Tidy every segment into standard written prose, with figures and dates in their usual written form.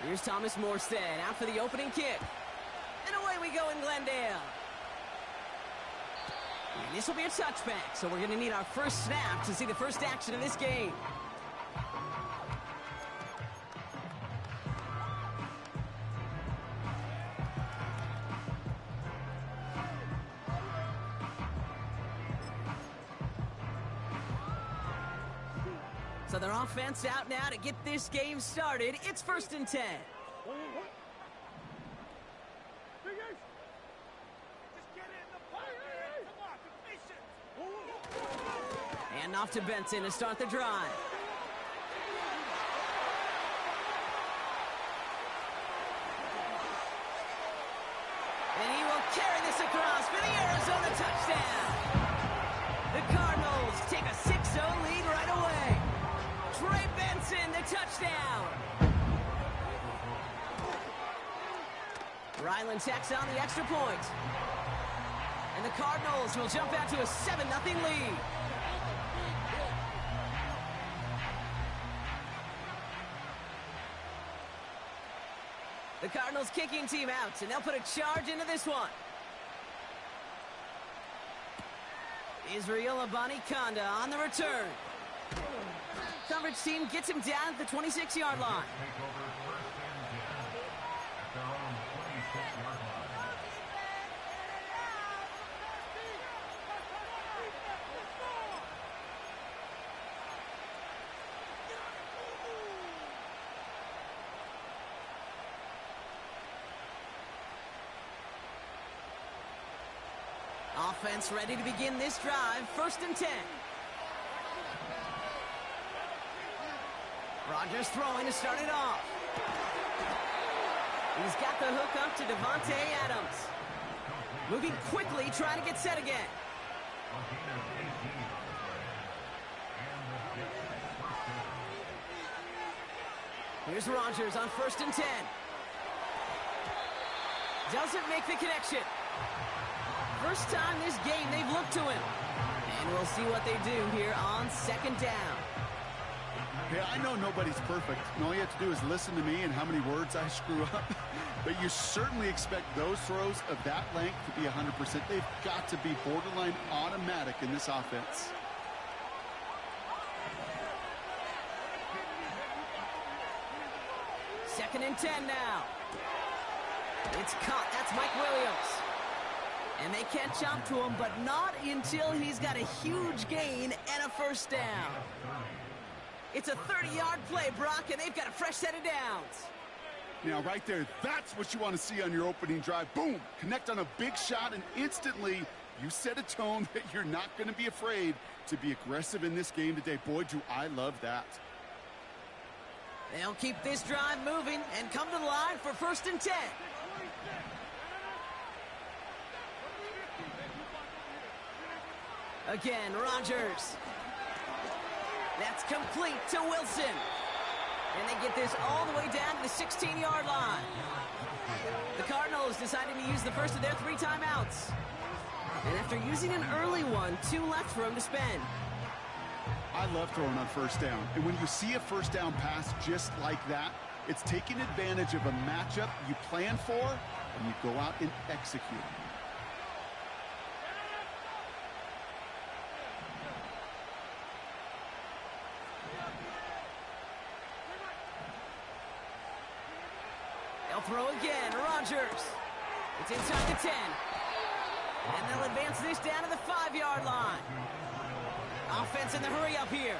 Here's Thomas Morstead out for the opening kick. And away we go in Glendale. And this will be a touchback, so we're going to need our first snap to see the first action of this game. So their offense out now to get this game started. It's 1st and 10. And off to Benson to start the drive. And he will carry this across for the Arizona touchdown. The Cardinals take a 6-0 lead right away. Trey Benson, the touchdown. Ryland tacks on the extra point. And the Cardinals will jump out to a 7-0 lead. The Cardinals kicking team out, and they'll put a charge into this one. Israel Abani-Kanda on the return. Coverage team gets him down at the 26-yard line. Offense ready to begin this drive. 1st and 10. Rodgers throwing to start it off. He's got the hook up to Devontae Adams. Moving quickly, trying to get set again. Here's Rodgers on 1st and 10. Doesn't make the connection. First time this game they've looked to him. And we'll see what they do here on 2nd down. Hey, I know nobody's perfect. And all you have to do is listen to me and how many words I screw up. But you certainly expect those throws of that length to be 100%. They've got to be borderline automatic in this offense. Second and 10 now. It's caught. That's Mike Williams. And they catch up to him, but not until he's got a huge gain and a first down. It's a 30-yard play, Brock, and they've got a fresh set of downs. Now, right there, that's what you want to see on your opening drive. Boom! Connect on a big shot, and instantly you set a tone that you're not going to be afraid to be aggressive in this game today. Boy, do I love that. They'll keep this drive moving and come to the line for 1st and 10. Again, Rodgers. That's complete to Wilson. And they get this all the way down to the 16-yard line. The Cardinals deciding to use the first of their 3 timeouts. And after using an early one, 2 left for him to spend. I love throwing on 1st down. And when you see a 1st down pass just like that, it's taking advantage of a matchup you plan for, and you go out and execute. They'll throw again. Rodgers. It's inside the 10. And they'll advance this down to the 5-yard line. Offense in the hurry up here.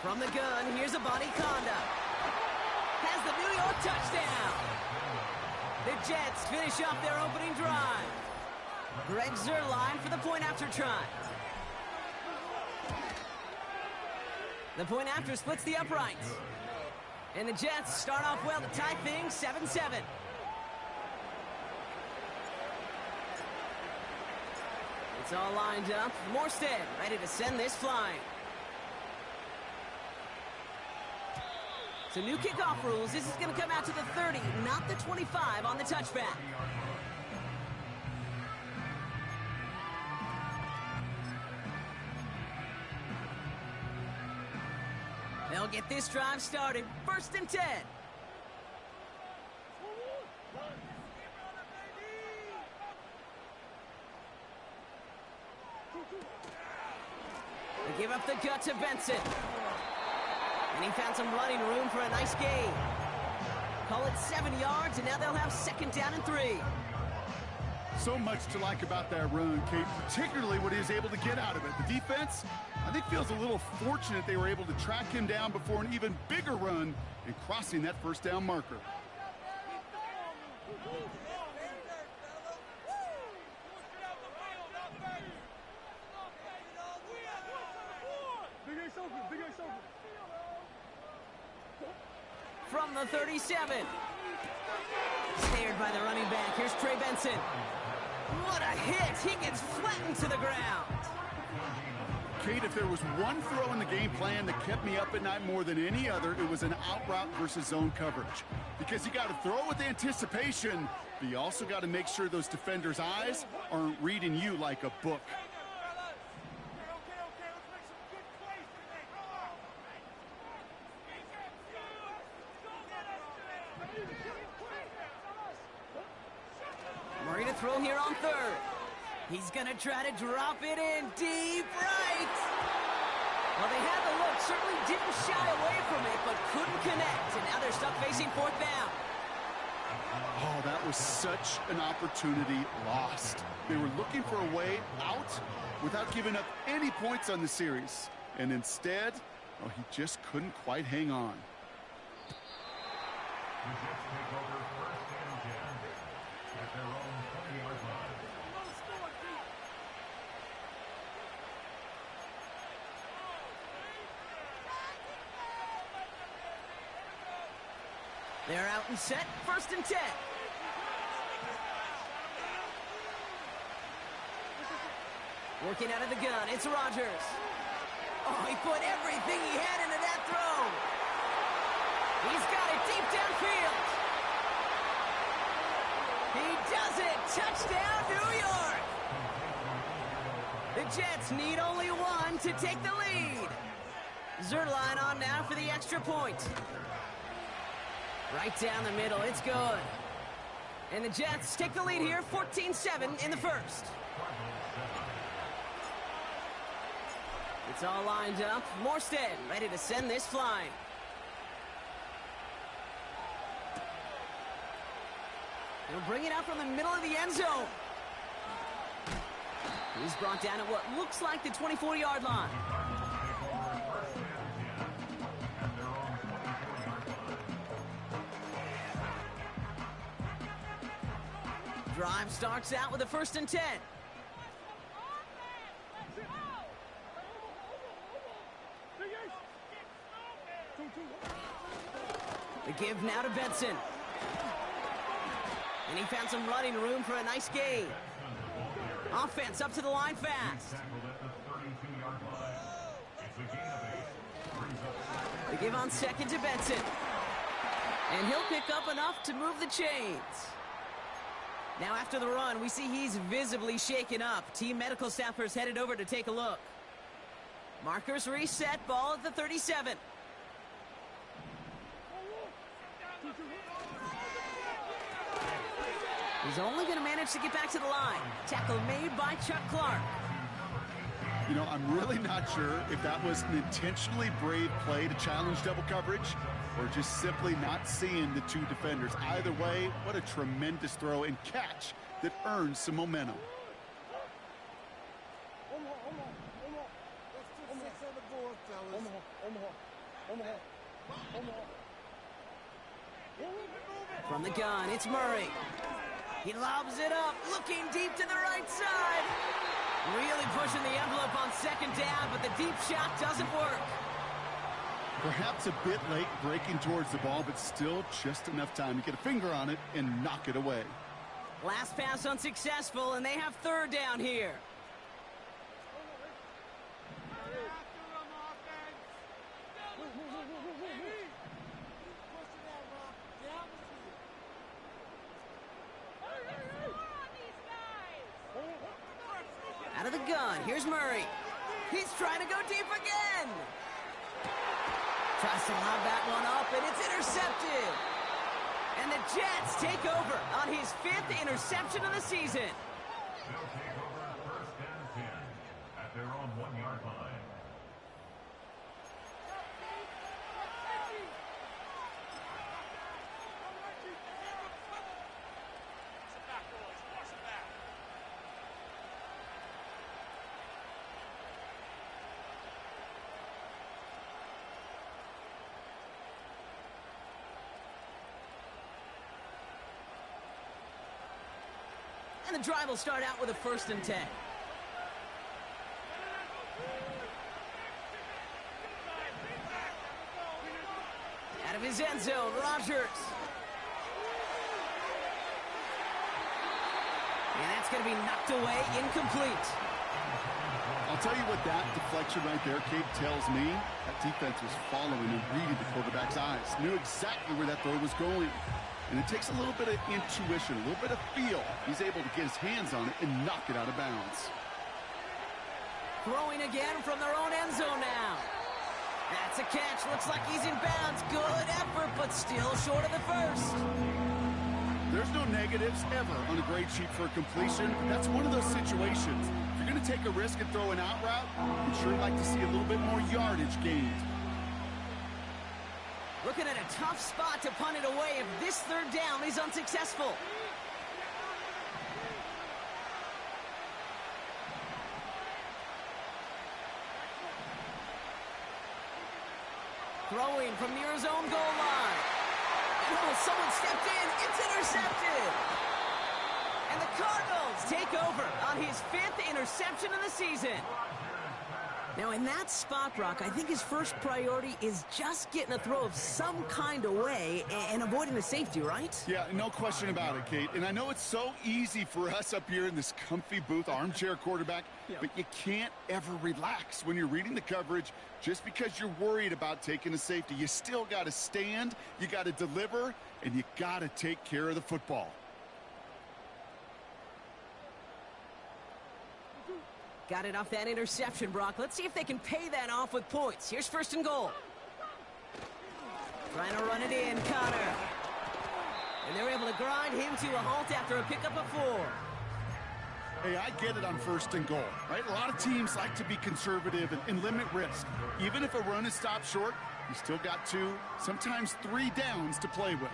From the gun, here's Abani-Kanda. Has the New York touchdown. The Jets finish off their opening drive. Greg Zuerlein for the point after try. The point after splits the uprights. And the Jets start off well to tie things 7-7. It's all lined up. Morstead ready to send this flying. So new kickoff rules. This is going to come out to the 30, not the 25 on the touchback. They'll get this drive started. 1st and 10. They give up the gut to Benson. And he found some running room for a nice gain. Call it 7 yards, and now they'll have 2nd down and 3. So much to like about that run, Kate, particularly what he was able to get out of it. The defense, I think, feels a little fortunate they were able to track him down before an even bigger run and crossing that 1st down marker. From the 37. Snared by the running back. Here's Trey Benson. What a hit. He gets flattened to the ground. Kate, if there was one throw in the game plan that kept me up at night more than any other, it was an out route versus zone coverage. Because you got to throw with anticipation, but you also got to make sure those defenders' eyes aren't reading you like a book. Murray to throw here on 3rd. He's going to try to drop it in deep right. Well, they had the look, certainly didn't shy away from it, but couldn't connect. And now they're stuck facing 4th down. Oh, that was such an opportunity lost. They were looking for a way out without giving up any points on the series. And instead, oh, he just couldn't quite hang on. They're out and set. 1st and 10. Working out of the gun. It's Rodgers. Oh, he put everything he had into that throw. He's got it deep downfield. He does it. Touchdown, New York. The Jets need only one to take the lead. Zerline on now for the extra point. Right down the middle, it's good. And the Jets take the lead here, 14-7 in the 1st. It's all lined up. Morstead ready to send this flying. He'll bring it out from the middle of the end zone. He's brought down at what looks like the 24-yard line. Drive starts out with a 1st and 10. The give now to Benson. And he found some running room for a nice gain. Offense up to the line fast. The give on 2nd to Benson. And he'll pick up enough to move the chains. Now after the run, we see he's visibly shaken up. Team medical staffers headed over to take a look. Markers reset, ball at the 37. He's only going to manage to get back to the line. Tackle made by Chuck Clark. You know, I'm really not sure if that was an intentionally brave play to challenge double coverage or just simply not seeing the two defenders. Either way, what a tremendous throw and catch that earns some momentum. From the gun, it's Murray. He lobs it up, looking deep to the right side. Really pushing the envelope on 2nd down, but the deep shot doesn't work. Perhaps a bit late breaking towards the ball, but still just enough time to get a finger on it and knock it away. Last pass unsuccessful, and they have 3rd down here. Out of the gun, here's Murray. He's trying to go deep again. Tries to lob that one up, and it's intercepted. And the Jets take over on his 5th interception of the season. They'll take over first and 10 at their own 1-yard line. And the drive will start out with a 1st and 10. Out of his end zone, Rodgers. And that's going to be knocked away, incomplete. I'll tell you what that deflection right there, Kate, tells me. That defense was following and reading the quarterback's eyes. Knew exactly where that throw was going. And it takes a little bit of intuition, a little bit of feel. He's able to get his hands on it and knock it out of bounds. Throwing again from their own end zone now. That's a catch. Looks like he's in bounds. Good effort, but still short of the first. There's no negatives ever on a grade sheet for a completion. That's one of those situations. If you're going to take a risk and throw an out route, you'd sure like to see a little bit more yardage gained. Looking at a tough spot to punt it away if this 3rd down is unsuccessful. Throwing from near his own goal line. Oh, someone stepped in. It's intercepted. And the Cardinals take over on his 5th interception of the season. Now, in that spot, Brock, I think his first priority is just getting a throw of some kind away and avoiding the safety, right? Yeah, no question about it, Kate. And I know it's so easy for us up here in this comfy booth, armchair quarterback, but you can't ever relax when you're reading the coverage just because you're worried about taking a safety. You still got to stand, you got to deliver, and you got to take care of the football. Got it off that interception, Brock. Let's see if they can pay that off with points. Here's 1st and goal. Trying to run it in, Connor. And they're able to grind him to a halt after a pickup of 4. Hey, I get it on 1st and goal, right? A lot of teams like to be conservative and limit risk. Even if a run is stopped short, you still got 2, sometimes 3 downs to play with.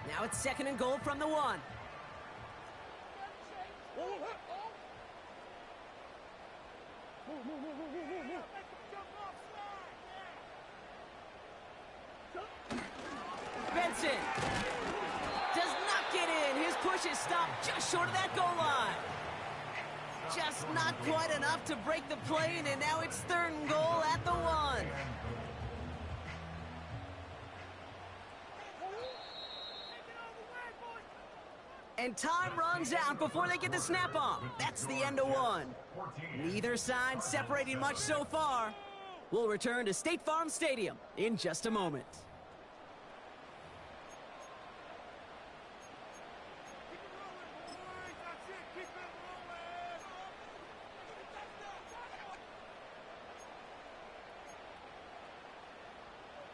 Now it's 2nd and goal from the 1. Benson does not get in. His push is stopped just short of that goal line. Just not quite enough to break the play, and now it's 3rd and goal at the 1. And time runs out before they get the snap off. That's the end of 1. Neither side separating much so far. We'll return to State Farm Stadium in just a moment.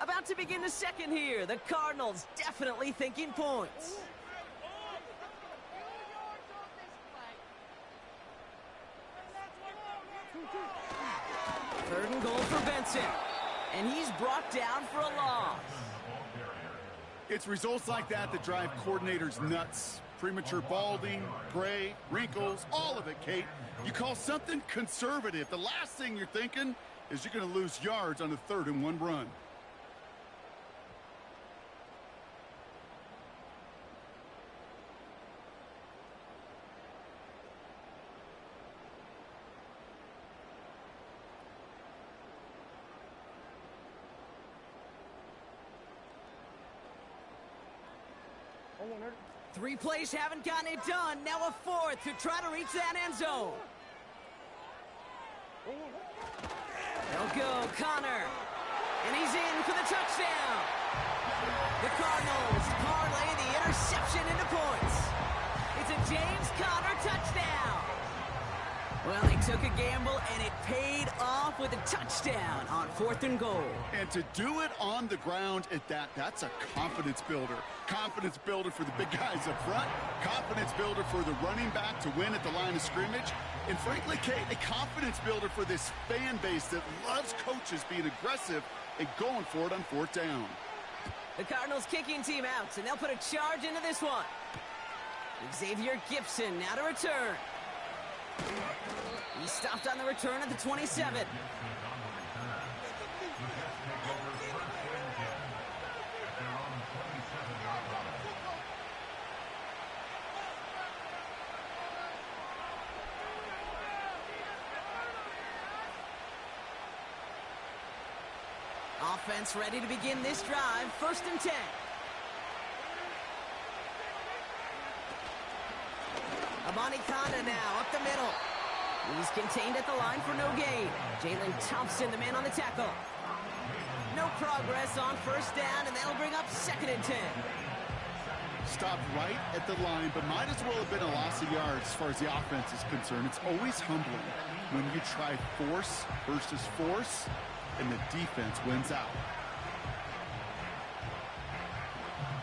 About to begin the 2nd here. The Cardinals definitely thinking points. 3rd and goal for Benson. And he's brought down for a loss. It's results like that that drive coordinators nuts. Premature balding, gray, wrinkles, all of it, Kate. You call something conservative. The last thing you're thinking is you're going to lose yards on a 3rd and 1 run. Three plays haven't gotten it done. Now a 4th to try to reach that end zone. They'll go, Connor. And he's in for the touchdown. The Cardinals parlay the interception into points. It's a James Conner touchdown. Well, they took a gamble, and it paid off with a touchdown on 4th and goal. And to do it on the ground at that, that's a confidence builder. Confidence builder for the big guys up front. Confidence builder for the running back to win at the line of scrimmage. And frankly, Kate, a confidence builder for this fan base that loves coaches being aggressive and going for it on 4th down. The Cardinals kicking team out, and they'll put a charge into this one. Xavier Gibson now to return. He stopped on the return at the 27. Offense ready to begin this drive. 1st and 10. Abanikanda now up the middle. He's contained at the line for no gain. Jalen Thompson, the man on the tackle. No progress on 1st down, and that'll bring up 2nd and 10. Stopped right at the line, but might as well have been a loss of yards as far as the offense is concerned. It's always humbling when you try force versus force, and the defense wins out.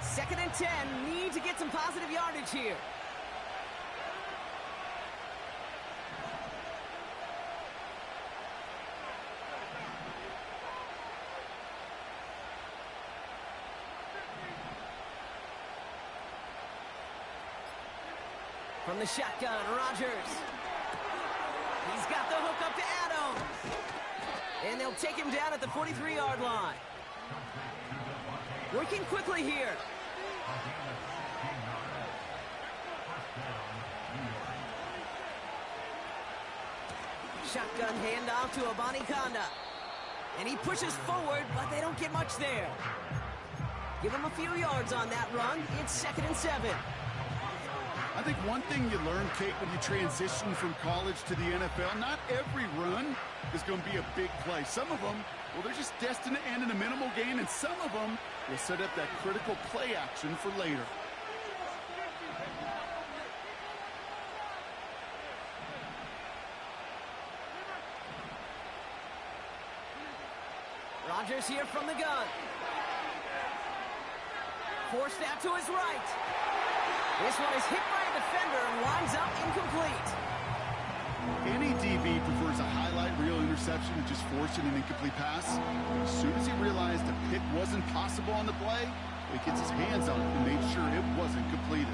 2nd and 10. Need to get some positive yardage here. From the shotgun, Rodgers. He's got the hook up to Adams. And they'll take him down at the 43-yard line. Working quickly here. Shotgun handoff to Abanikanda. And he pushes forward, but they don't get much there. Give him a few yards on that run. It's 2nd and 7. I think one thing you learn, Kate, when you transition from college to the NFL, not every run is going to be a big play. Some of them, well, they're just destined to end in a minimal gain, and some of them will set up that critical play action for later. Rodgers here from the gun. Forced out to his right. This one is hit by a defender and winds up incomplete. Any DB prefers a highlight reel interception to just forcing an incomplete pass. As soon as he realized a pick wasn't possible on the play, he gets his hands on it and made sure it wasn't completed.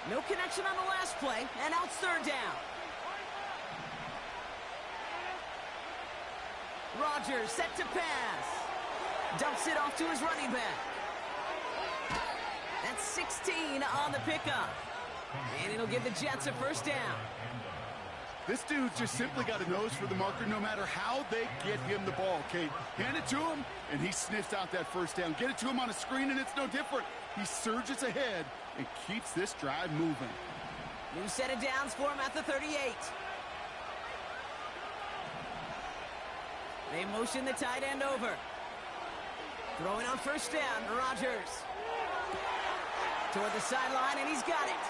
No connection on the last play, and now it's 3rd down. Rodgers set to pass. Dumps it off to his running back. That's 16 on the pickup. And it'll give the Jets a 1st down. This dude's just simply got a nose for the marker no matter how they get him the ball, Kate. Hand it to him, and he sniffs out that 1st down. Get it to him on a screen, and it's no different. He surges ahead and keeps this drive moving. New set of downs for him at the 38. They motion the tight end over. Throwing on 1st down, Rodgers. Toward the sideline, and he's got it.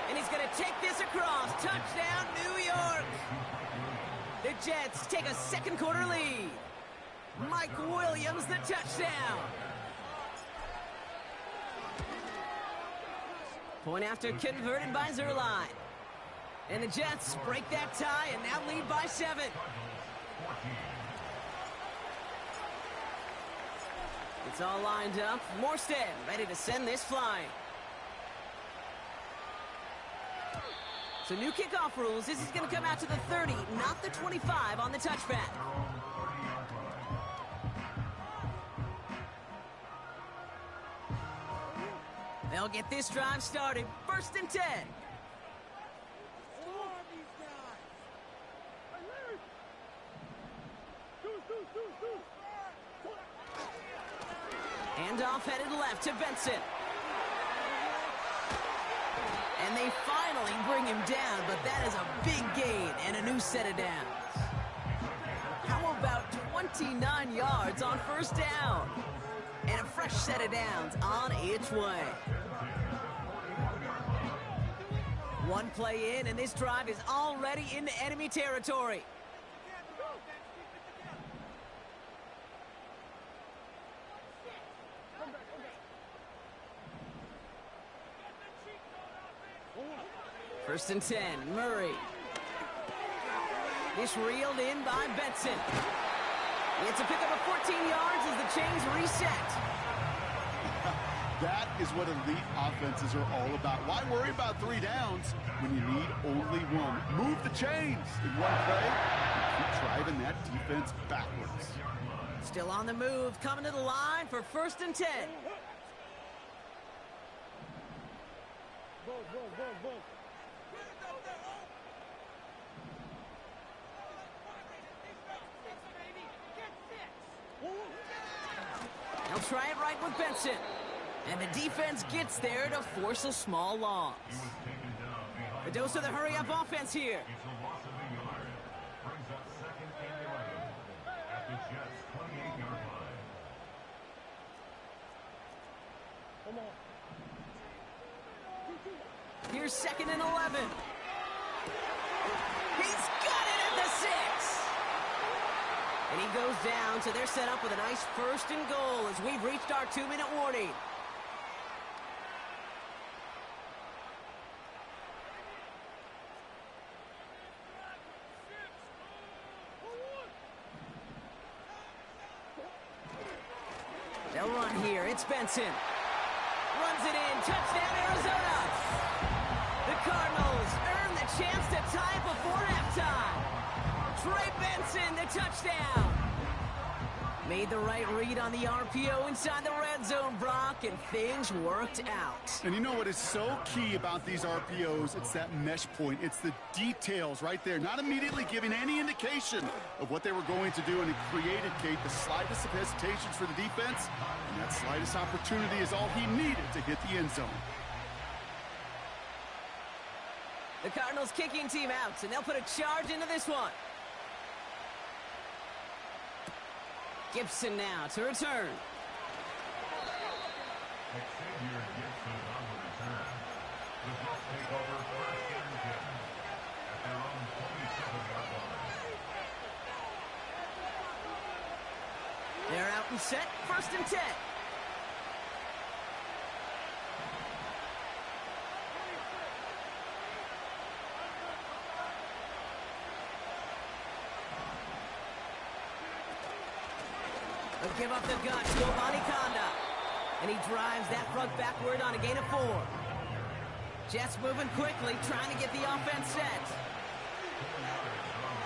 And he's going to take this across. Touchdown, New York. The Jets take a 2nd quarter lead. Mike Williams, the touchdown. Point after converted by Zerline. And the Jets break that tie and now lead by 7. It's all lined up. Morstead ready to send this flying. So new kickoff rules. This is going to come out to the 30, not the 25 on the touchback. They'll get this drive started. 1st and 10. Handoff headed left to Benson. And they finally bring him down, but that is a big gain and a new set of downs. 29 yards on first down. And a fresh set of downs on its way. One play in, and this drive is already into enemy territory. First and 10, Murray. This reeled in by Benson. It's a pickup of 14 yards as the chains reset. That is what elite offenses are all about. Why worry about 3 downs when you need only one? Move the chains in one play and keep driving that defense backwards. Still on the move, coming to the line for first and 10. They'll try it right with Benson. And the defense gets there to force a small loss. A dose of the hurry-up offense here. It's a loss of a yard. Brings up second and 11 at the Jets' 28-yard line. Here's second and 11. He's got it at the 6. And he goes down, so they're set up with a nice first and goal as we've reached our 2-minute warning. They'll run here. It's Benson. Runs it in. Touchdown, Arizona. The Cardinals earn the chance to tie before halftime. Trey Benson, the touchdown. Made the right read on the RPO inside the red zone, Brock, and things worked out. And you know what is so key about these RPOs? It's that mesh point. It's the details right there, not immediately giving any indication of what they were going to do, and it created, Kate, the slightest of hesitations for the defense, and that slightest opportunity is all he needed to hit the end zone. The Cardinals kicking team out, and they'll put a charge into this one. Gibson now to return. Xavier Gibson on the return. The Jets take over first and 10 at their own 27-yard line. They're out and set. First and 10. They'll give up the gut to Obaniconda. And he drives that front backward on a gain of 4. Jets moving quickly, trying to get the offense set.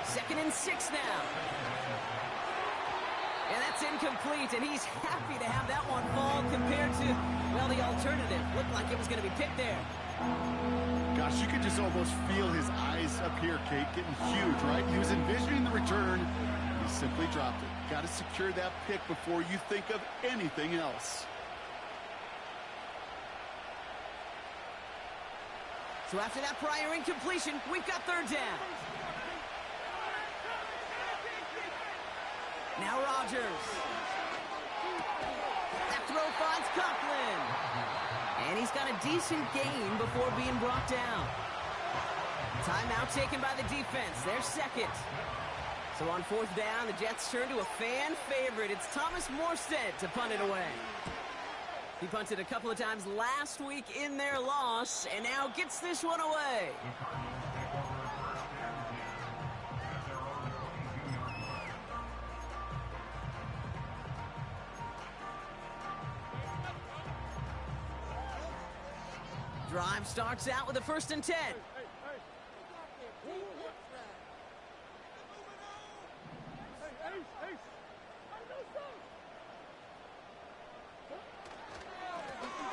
Second and 6 now. And that's incomplete, and he's happy to have that one fall compared to, well, the alternative. Looked like it was going to be picked there. Gosh, you could just almost feel his eyes up here, Kate, getting huge, right? He was envisioning the return, and he simply dropped it. Got to secure that pick before you think of anything else. So after that prior incompletion, we've got third down. Now Rodgers. That throw finds Conklin. And he's got a decent gain before being brought down. Timeout taken by the defense. Their second. So on fourth down, the Jets turn to a fan favorite. It's Thomas Morstead to punt it away. He punted a couple of times last week in their loss, and now gets this one away. Drive starts out with a first and 10.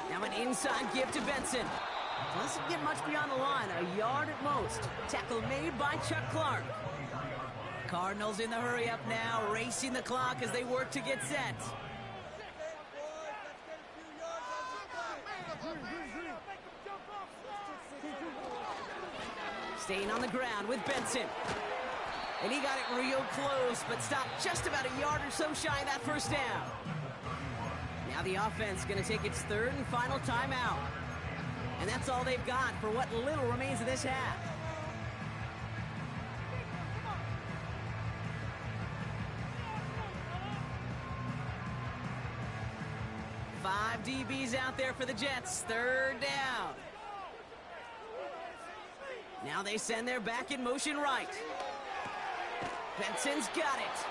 Now an inside give to Benson. Doesn't get much beyond the line, a yard at most. Tackle made by Chuck Clark. Cardinals in the hurry up now, racing the clock as they work to get set. Staying on the ground with Benson. And he got it real close, but stopped just about a yard or so shy of that first down. Now the offense going to take its third and final timeout. And that's all they've got for what little remains of this half. Five DBs out there for the Jets. Third down. Now they send their back in motion right. Benson's got it.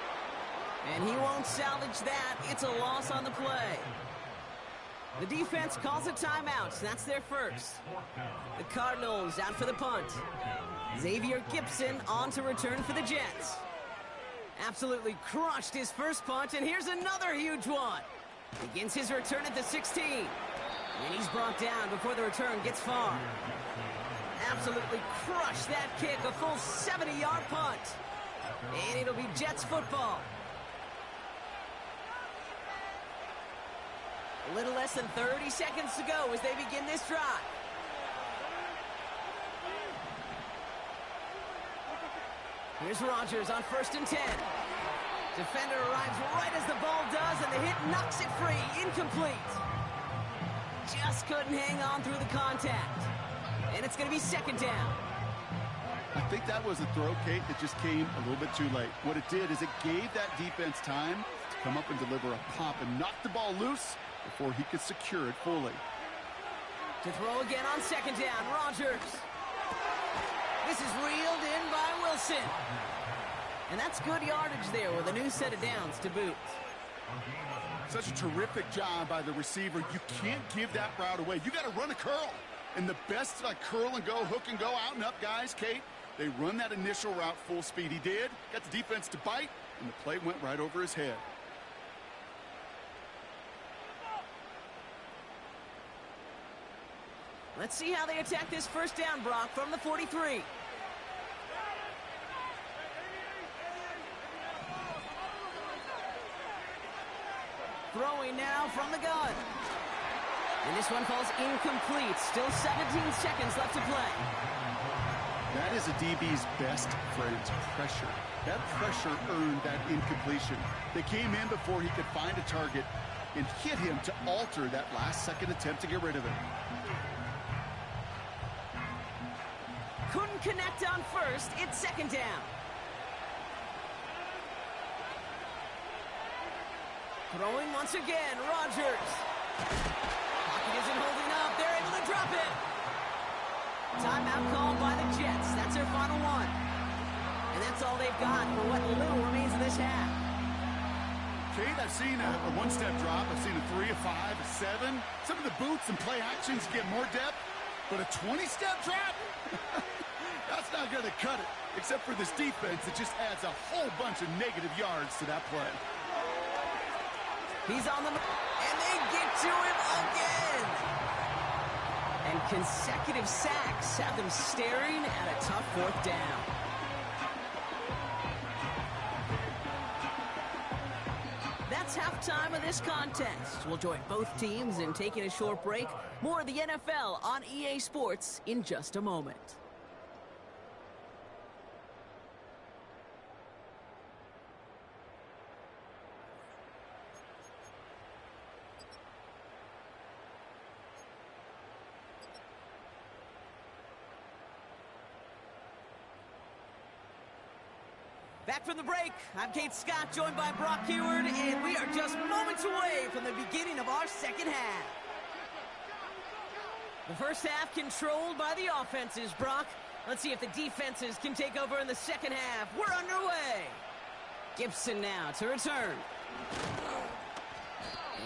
And he won't salvage that. It's a loss on the play. The defense calls a timeout. That's their first. The Cardinals out for the punt. Xavier Gipson on to return for the Jets. Absolutely crushed his first punt, and here's another huge one. Begins his return at the 16. And he's brought down before the return gets far. Absolutely crushed that kick, a full 70-yard punt. And it'll be Jets football. A little less than 30 seconds to go as they begin this drive. Here's Rodgers on 1st and 10. Defender arrives right as the ball does, and the hit knocks it free. Incomplete. Just couldn't hang on through the contact. And it's going to be 2nd down. I think that was a throw, Kate, that just came a little bit too late. What it did is it gave that defense time to come up and deliver a pop and knock the ball loose before he could secure it fully. To throw again on 2nd down, Rodgers. This is reeled in by Wilson. And that's good yardage there with a new set of downs to boot. Such a terrific job by the receiver. You can't give that route away. You got to run a curl. And the best curl and go, hook and go, out and up guys, Kate, they run that initial route full speed. He did. Got the defense to bite, and the play went right over his head. Let's see how they attack this first down, Brock, from the 43. Throwing now from the gun. And this one falls incomplete. Still 17 seconds left to play. That is a DB's best friend, pressure. That pressure earned that incompletion. They came in before he could find a target and hit him to alter that last-second attempt to get rid of it. Couldn't connect on first. It's 2nd down. Throwing once again, Rodgers. Pocket isn't holding up. They're able to drop it. Timeout called by the Jets. That's their final one. And that's all they've got for what little remains of this half. Kate, I've seen a one-step drop. I've seen a 3, a 5, a 7. Some of the boots and play actions get more depth. But a 20-step drop? That's not going to cut it. Except for this defense, it just adds a whole bunch of negative yards to that play. He's on the move, and they get to him again. And consecutive sacks have them staring at a tough 4th down. That's halftime of this contest. We'll join both teams in taking a short break. More of the NFL on EA Sports in just a moment. Back from the break, I'm Kate Scott, joined by Brock Heward, and we are just moments away from the beginning of our second half. The first half controlled by the offenses, Brock. Let's see if the defenses can take over in the second half. We're underway. Gibson now to return.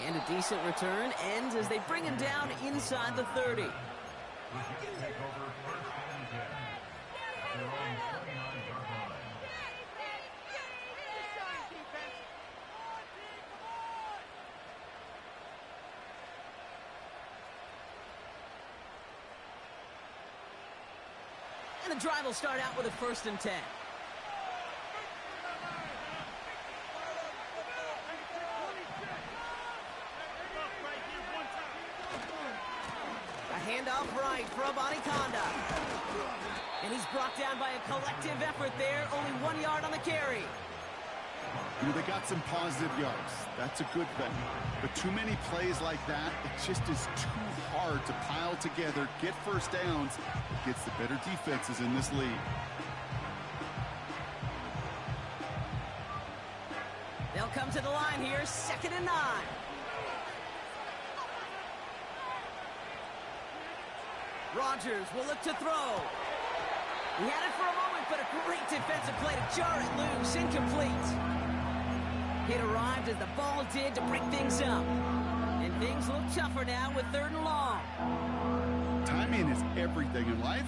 And a decent return ends as they bring him down inside the 30. And the drive will start out with a 1st and 10. A Handoff right for Abanikanda. And he's brought down by a collective effort there. Only 1 yard on the carry. You know, they got some positive yards. That's a good thing. But too many plays like that, it just is too hard to pile together, get first downs, gets the better defenses in this league. They'll come to the line here, 2nd and 9. Rodgers will look to throw. He had it for a moment, but a great defensive play to jar it loose. Incomplete. It arrived as the ball did to break things up. And things look tougher now with 3rd and long. Timing is everything in life,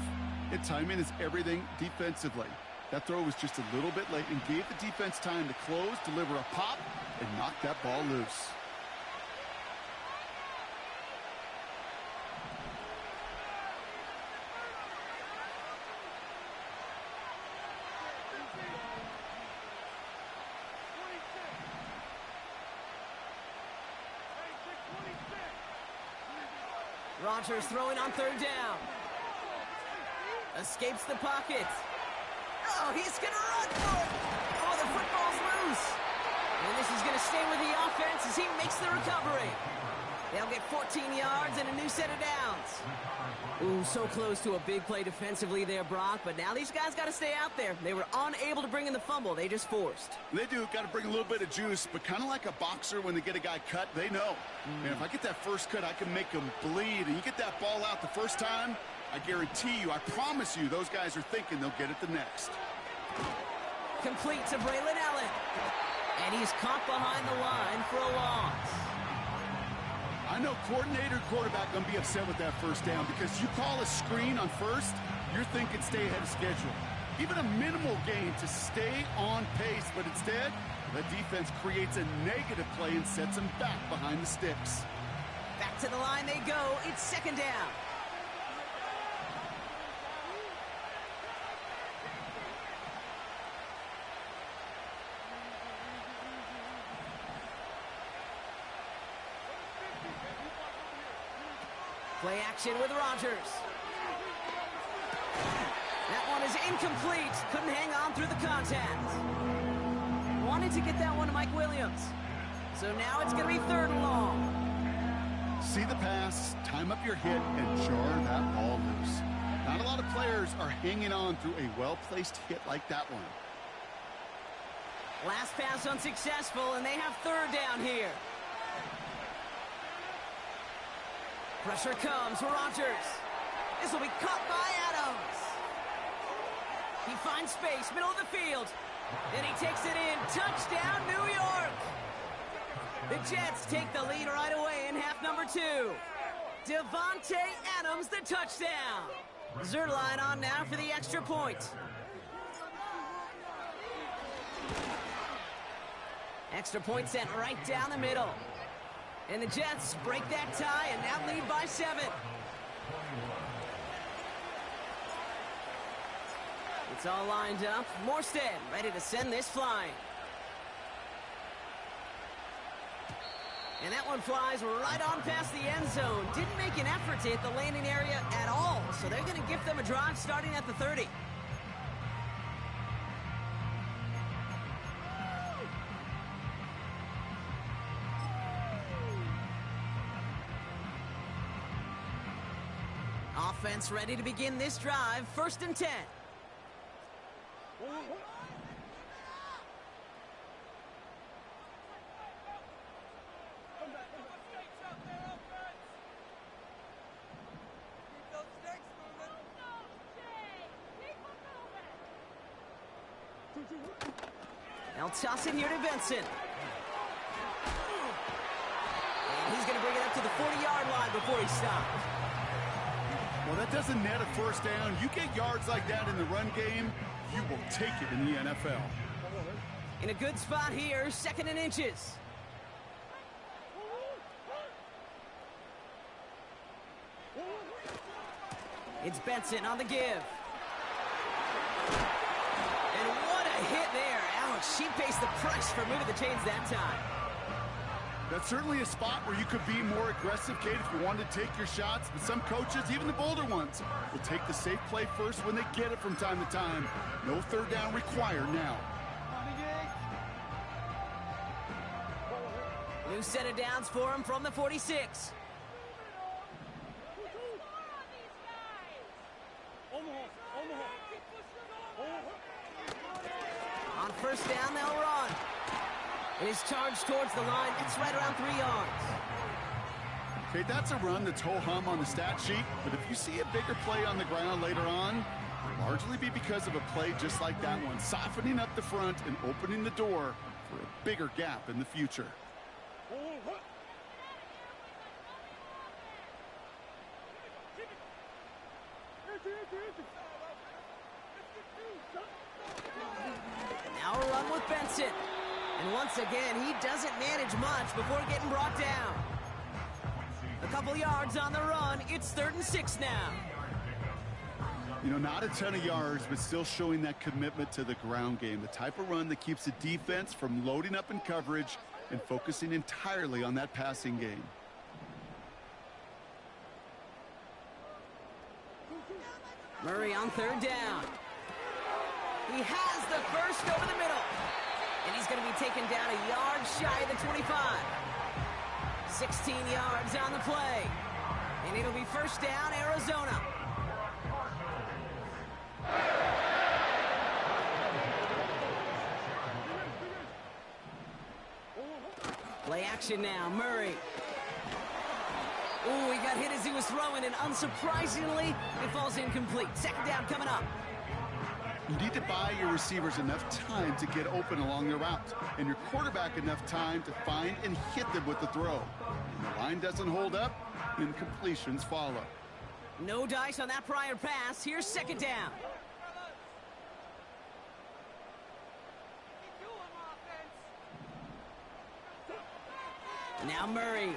and timing is everything defensively. That throw was just a little bit late and gave the defense time to close, deliver a pop, and knock that ball loose. Rodgers throwing on 3rd down. Escapes the pocket. Oh, he's going to run for it. Oh, the football's loose. And this is going to stay with the offense as he makes the recovery. They'll get 14 yards and a new set of downs. Ooh, so close to a big play defensively there, Brock. But now these guys got to stay out there. They were unable to bring in the fumble. They just forced. They do. Got to bring a little bit of juice, but kind of like a boxer when they get a guy cut, they know. Man, if I get that first cut, I can make him bleed. And you get that ball out the first time, I guarantee you, I promise you, those guys are thinking they'll get it the next. Complete to Braylon Allen. And he's caught behind the line for a loss. I know coordinator and quarterback going to be upset with that first down because you call a screen on first, you're thinking stay ahead of schedule. Even a minimal gain to stay on pace, but instead, the defense creates a negative play and sets them back behind the sticks. Back to the line they go. It's 2nd down. Play action with Rodgers. That one is incomplete. Couldn't hang on through the contact. Wanted to get that one to Mike Williams. So now it's going to be 3rd and long. See the pass, time up your hit, and jar that ball loose. Not a lot of players are hanging on through a well-placed hit like that one. Last pass unsuccessful, and they have 3rd down here. Pressure comes for Rodgers. This will be caught by Adams. He finds space, middle of the field. And he takes it in. Touchdown, New York. The Jets take the lead right away in half number 2. Devontae Adams, the touchdown. Zerline on now for the extra point. Extra point sent right down the middle. And the Jets break that tie and now lead by 7. It's all lined up. Morstead ready to send this flying. And that one flies right on past the end zone. Didn't make an effort to hit the landing area at all. So they're going to give them a drive starting at the 30. Offense ready to begin this drive. 1st and 10. They'll toss it here to Benson. And he's going to bring it up to the 40-yard line before he stops. Well, that doesn't net a first down. You get yards like that in the run game, you will take it in the NFL. In a good spot here, 2nd and inches. It's Benson on the give. And what a hit there. Ouch, she pays the price for moving the chains that time. That's certainly a spot where you could be more aggressive, Kate, if you wanted to take your shots. But some coaches, even the bolder ones, will take the safe play first when they get it from time to time. No third down required now. New set of downs for him from the 46. On first down, they'll run. It is charged towards the line. It's right around 3 yards. Okay, that's a run that's ho-hum on the stat sheet, but if you see a bigger play on the ground later on, it'll largely be because of a play just like that one, softening up the front and opening the door for a bigger gap in the future. Now a run with Benson. And once again, he doesn't manage much before getting brought down. A couple yards on the run. It's 3rd and 6 now. You know, not a ton of yards, but still showing that commitment to the ground game. The type of run that keeps the defense from loading up in coverage and focusing entirely on that passing game. Murray on 3rd down. He has the first over the middle. And he's going to be taken down a yard shy of the 25. 16 yards on the play. And it'll be first down, Arizona. Play action now, Murray. Ooh, he got hit as he was throwing, and unsurprisingly, it falls incomplete. 2nd down coming up. You need to buy your receivers enough time to get open along their route, and your quarterback enough time to find and hit them with the throw. When the line doesn't hold up, incompletions follow. No dice on that prior pass. Here's 2nd down. Now Murray.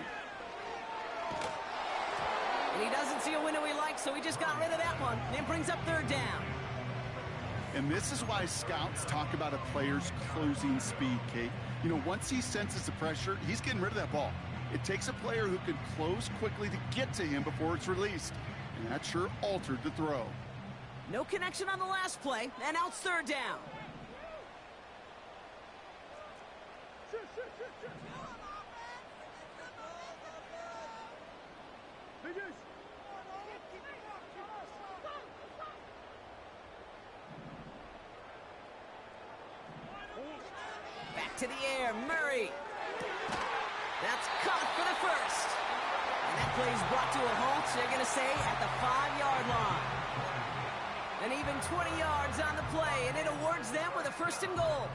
And he doesn't see a window he likes, so he just got rid of that one. And it brings up 3rd down. And this is why scouts talk about a player's closing speed, Kate. You know, once he senses the pressure, he's getting rid of that ball. It takes a player who can close quickly to get to him before it's released. And that sure altered the throw. No connection on the last play, and now it's 3rd down. Back to the air, Murray. That's caught for the first. And that play is brought to a halt, they're going to say, at the 5-yard line. And even 20 yards on the play, and it awards them with a 1st and goal.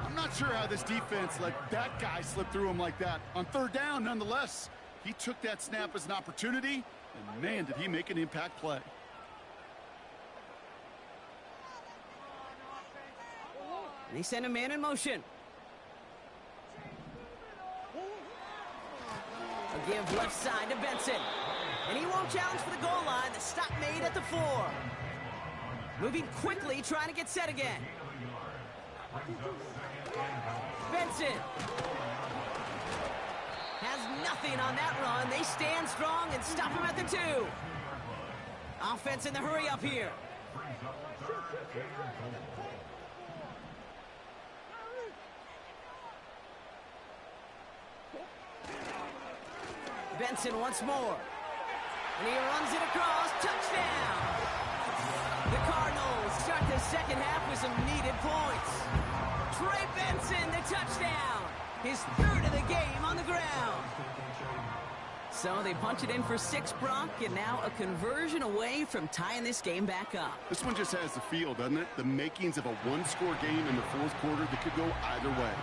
I'm not sure how this defense let that guy slip through him like that. On 3rd down, nonetheless, he took that snap as an opportunity, and man, did he make an impact play. And he sent a man in motion. A give left side to Benson. And he won't challenge for the goal line. The stop made at the 4. Moving quickly, trying to get set again. Benson has nothing on that run. They stand strong and stop him at the 2. Offense in the hurry up here. Benson once more. And he runs it across. Touchdown! The Cardinals start the 2nd half with some needed points. Trey Benson, the touchdown. His 3rd of the game on the ground. So they punch it in for 6, Brock, and now a conversion away from tying this game back up. This one just has the feel, doesn't it? The makings of a 1-score game in the 4th quarter that could go either way.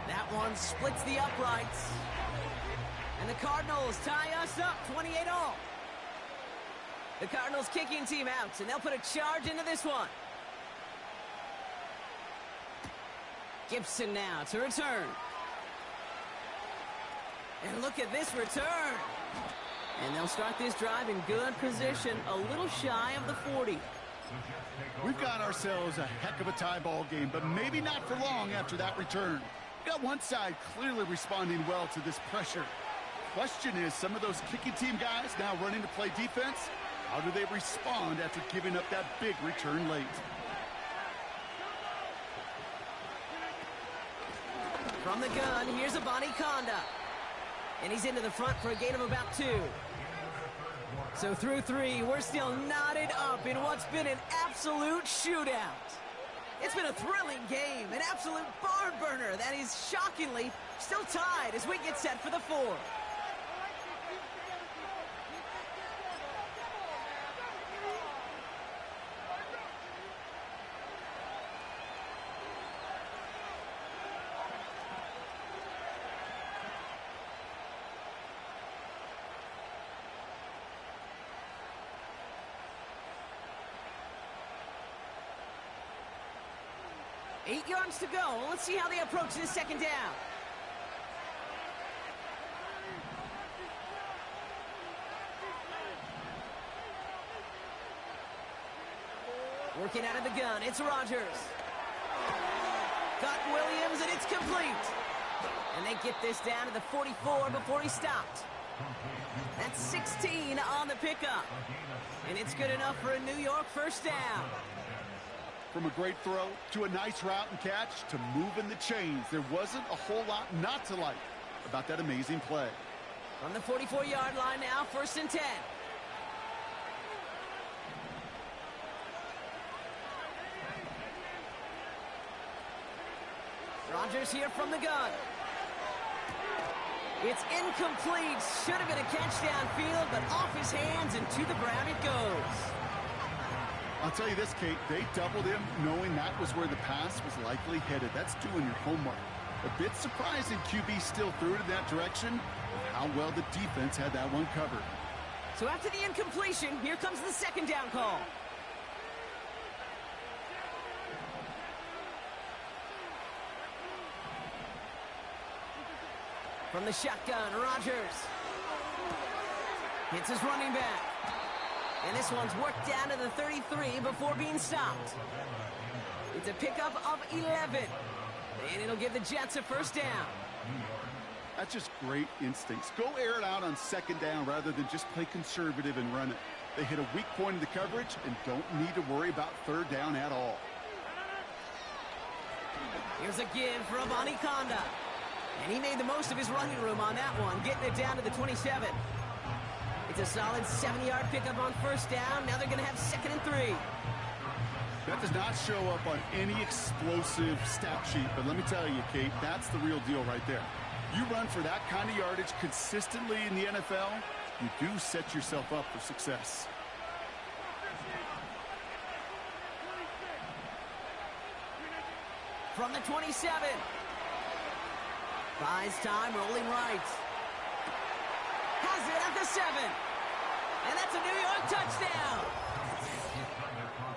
That one splits the uprights. And the Cardinals tie us up 28-all. The Cardinals kicking team out, and they'll put a charge into this one. Gibson now to return. And look at this return. And they'll start this drive in good position, a little shy of the 40. We've got ourselves a heck of a tie ball game, but maybe not for long after that return. got one side clearly responding well to this pressure. Question is, some of those kicking team guys now running to play defense, how do they respond after giving up that big return late? From the gun, here's Conda. And he's into the front for a gain of about 2. So through 3, we're still knotted up in what's been an absolute shootout. It's been a thrilling game, an absolute barn burner that is shockingly still tied as we get set for the 4th. Eight yards to go. Let's see how they approach this second down. Working out of the gun, it's Rodgers. Got Williams, and it's complete. And they get this down to the 44 before he stopped. That's 16 on the pickup. And it's good enough for a New York first down. From a great throw to a nice route and catch to moving the chains, there wasn't a whole lot not to like about that amazing play. From the 44-yard line now, 1st and 10. Rodgers here from the gun. It's incomplete. Should have been a catch downfield, but off his hands and to the ground it goes. I'll tell you this, Kate, they doubled him knowing that was where the pass was likely headed. That's doing your homework. A bit surprising QB still threw it in that direction, and how well the defense had that one covered. So after the incompletion, here comes the second down call. From the shotgun, Rodgers hits his running back. And this one's worked down to the 33 before being stopped. It's a pickup of 11. And it'll give the Jets a first down. That's just great instincts. Go air it out on second down rather than just play conservative and run it. They hit a weak point in the coverage and don't need to worry about third down at all. Here's a give for Conda. And he made the most of his running room on that one, getting it down to the 27. It's a solid 7-yard pickup on first down. Now they're going to have 2nd and 3. That does not show up on any explosive stat sheet, but let me tell you, Kate, that's the real deal right there. You run for that kind of yardage consistently in the NFL, you do set yourself up for success. From the 27. Buys time, rolling right. Has it at the 7. And that's a New York touchdown.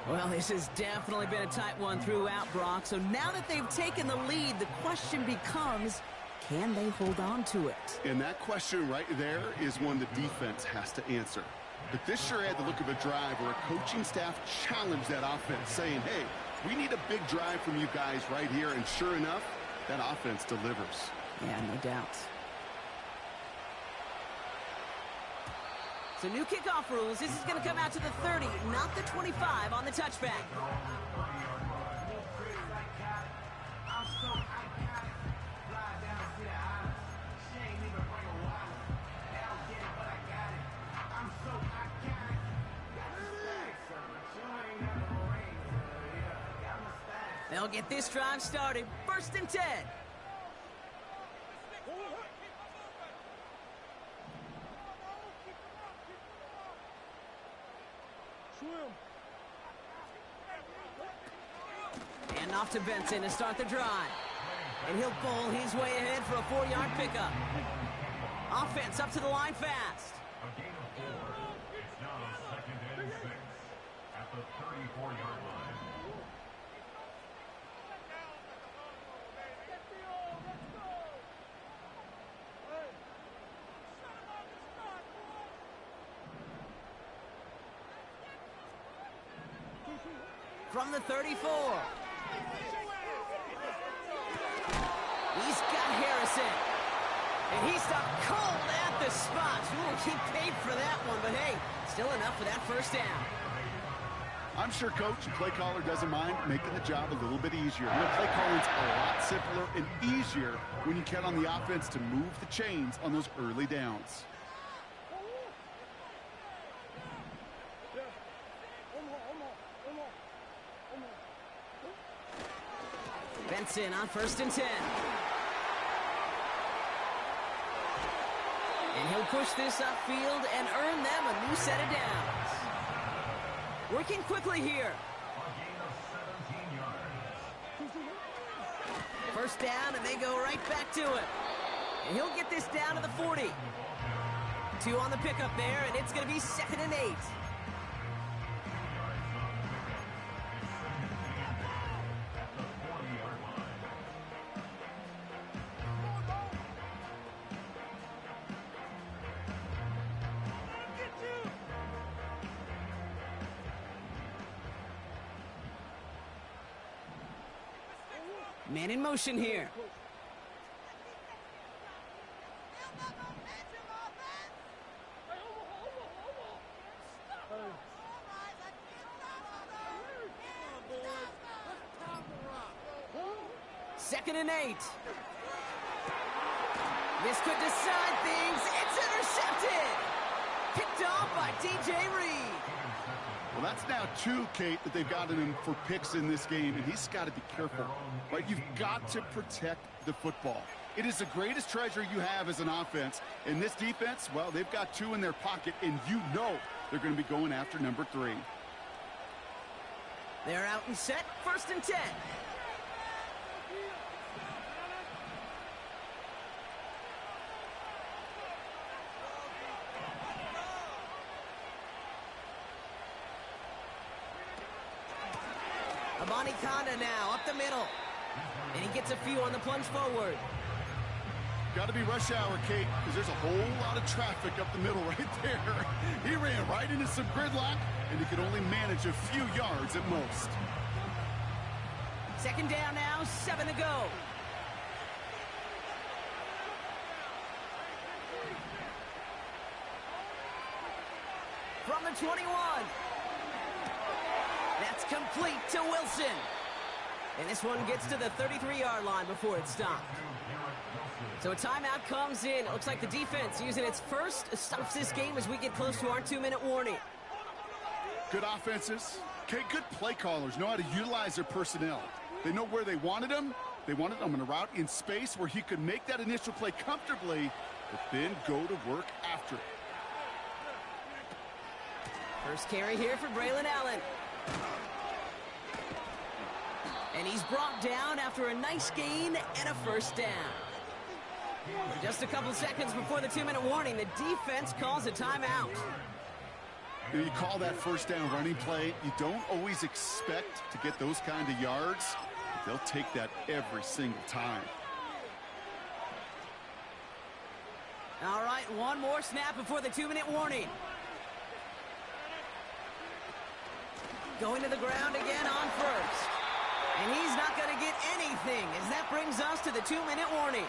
Well, this has definitely been a tight one throughout, Brock. So now that they've taken the lead, the question becomes, can they hold on to it? And that question right there is one the defense has to answer. But this sure had the look of a drive where a coaching staff challenged that offense, saying, hey, we need a big drive from you guys right here. And sure enough, that offense delivers. Yeah, no doubt. So new kickoff rules. This is going to come out to the 30, not the 25 on the touchback. They'll get this drive started. 1st and 10. And off to Benson to start the drive. And he'll bowl his way ahead for a 4-yard pickup. Offense up to the line fast. A gain of 4. It's now 2nd and 6 at the 34-yard line. From the 34. He's Wilson. And he stopped cold at the spot. Ooh, he paid for that one, but hey, still enough for that first down. I'm sure coach and play caller doesn't mind making the job a little bit easier. You know, play calling's a lot simpler and easier when you count on the offense to move the chains on those early downs. Benson on 1st and 10. And he'll push this upfield and earn them a new set of downs. Working quickly here. First down, and they go right back to it. And he'll get this down to the 40. 2 on the pickup there, and it's going to be 2nd and 8. Man in motion here. Second and 8. This could decide things. It's intercepted. Picked off by DJ Reed. Well, that's now 2, Kate, that they've gotten him for picks in this game, and he's got to be careful. Right? You've got to protect the football. It is the greatest treasure you have as an offense. In this defense, well, they've got 2 in their pocket, and you know they're going to be going after number 3. They're out and set. 1st and 10. Conda now up the middle, and he gets a few on the plunge forward. Got to be rush hour, Kate, because there's a whole lot of traffic up the middle right there. He ran right into some gridlock, and he could only manage a few yards at most. 2nd down now, 7 to go. From the 21. That's complete to Wilson. And this one gets to the 33-yard line before it's stopped. So a timeout comes in. It looks like the defense using its first stops this game as we get close to our 2-minute warning. Good offenses. Okay, good play callers know how to utilize their personnel. They know where they wanted them. They wanted them in a route in space where he could make that initial play comfortably, but then go to work after it. First carry here for Braylon Allen. And he's brought down after a nice gain and a first down. Just a couple seconds before the 2-minute warning, the defense calls a timeout. You call that first down running play. You don't always expect to get those kind of yards. But they'll take that every single time. All right, one more snap before the 2-minute warning. Going to the ground again on first. And he's not going to get anything as that brings us to the 2-minute warning.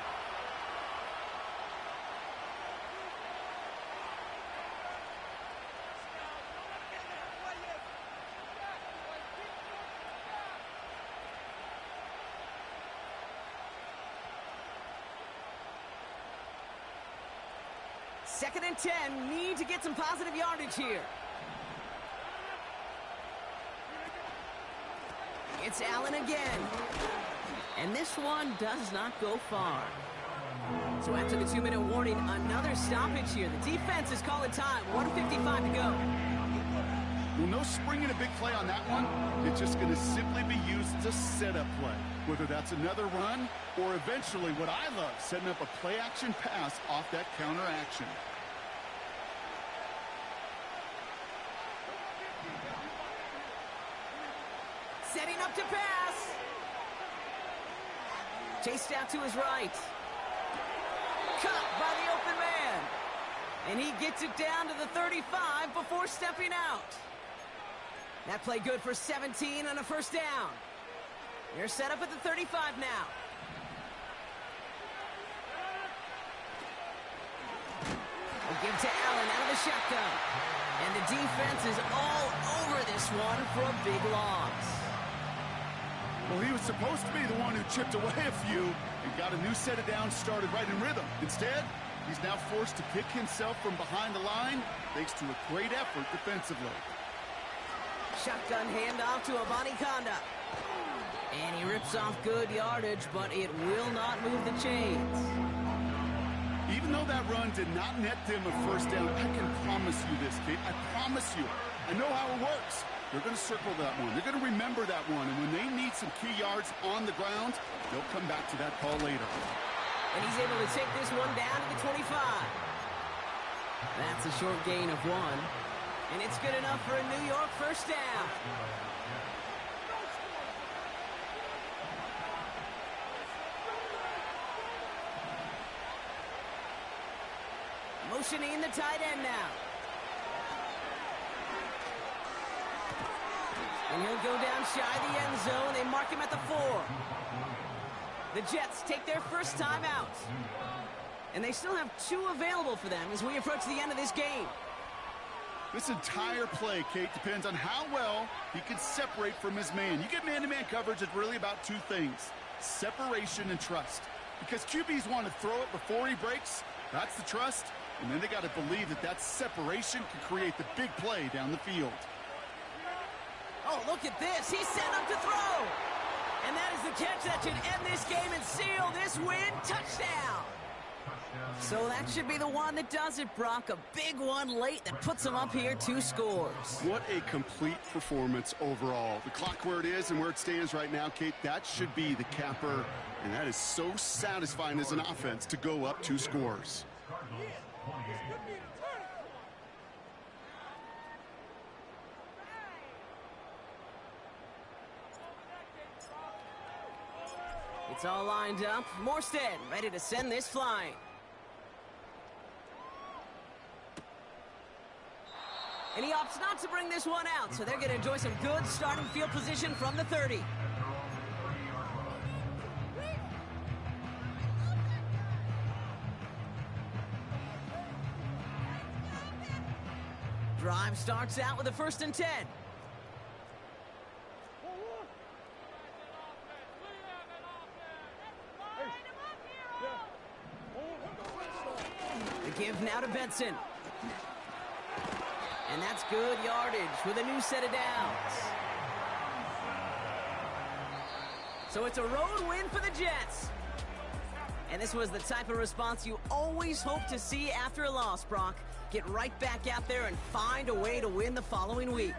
Second and 10, need to get some positive yardage here. It's Allen again. And this one does not go far. So after the 2-minute warning, another stoppage here. The defense is calling time. 1:55 to go. Well, no spring and a big play on that one. It's just going to simply be used as a setup play. Whether that's another run or eventually what I love, setting up a play-action pass off that counter action. Setting up to pass. Chased out to his right. Cut by the open man. And he gets it down to the 35 before stepping out. That play good for 17 on a first down. They're set up at the 35 now. to Allen out of the shotgun. And the defense is all over this one for a big loss. Well, he was supposed to be the one who chipped away a few and got a new set of downs started right in rhythm. Instead, he's now forced to pick himself from behind the line thanks to a great effort defensively. Shotgun handoff to Abanikanda. And he rips off good yardage, but it will not move the chains. Even though that run did not net them a first down, I can promise you this, Kate. I promise you. I know how it works. They're going to circle that one. They're going to remember that one. And when they need some key yards on the ground, they'll come back to that call later. And he's able to take this one down to the 25. That's a short gain of 1. And it's good enough for a New York first down. Motioning the tight end now. And he'll go down shy of the end zone. They mark him at the 4. The Jets take their first time out. And they still have 2 available for them as we approach the end of this game. This entire play, Kate, depends on how well he can separate from his man. You get man-to-man coverage, it's really about 2 things: separation and trust. Because QBs want to throw it before he breaks. That's the trust. And then they got to believe that that separation can create the big play down the field. Oh, look at this. He's set up to throw. And that is the catch that should end this game and seal this win. Touchdown. So that should be the one that does it, Brock. A big one late that puts them up here 2 scores. What a complete performance overall. The clock where it is and where it stands right now, Kate, that should be the capper. And that is so satisfying as an offense to go up 2 scores. It's all lined up. Morstead ready to send this flying. And he opts not to bring this one out, so they're going to enjoy some good starting field position from the 30. Drive starts out with a 1st and 10. The give now to Benson. And that's good yardage with a new set of downs. So it's a road win for the Jets. And this was the type of response you always hope to see after a loss, Brock. Get right back out there and find a way to win the following week.